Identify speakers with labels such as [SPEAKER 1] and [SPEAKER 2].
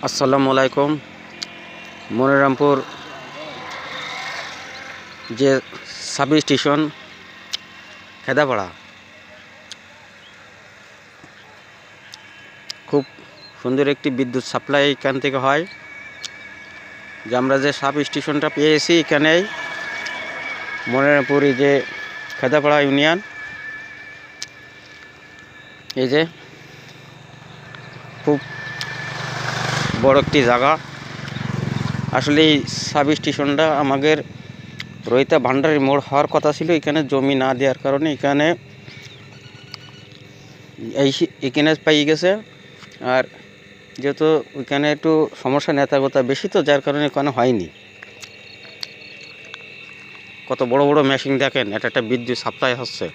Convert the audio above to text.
[SPEAKER 1] আসসালামু আলাইকুম। মনিরামপুর যে সাব স্টেশন খেদাপাড়া, খুব সুন্দর একটি বিদ্যুৎ সাপ্লাই এখান থেকে হয়। যে আমরা যে সাব স্টেশনটা পেয়েছি এখানেই মনিরামপুর এই যে খেদাপাড়া ইউনিয়ন, এই যে খুব বড় একটি জায়গা। আসলে এই সাব স্টেশনটা আমাদের রয়িতা ভান্ডারি মোড় হওয়ার কথা ছিল, এখানে জমি না দেওয়ার কারণে এখানে পাই গেছে। আর যেহেতু ওইখানে একটু সমস্যা নেতাগোতা বেশি, তো যার কারণে এখানে হয়নি। কত বড় বড় মেশিন দেখেন, এটা একটা বিদ্যুৎ সাপ্লাই হচ্ছে।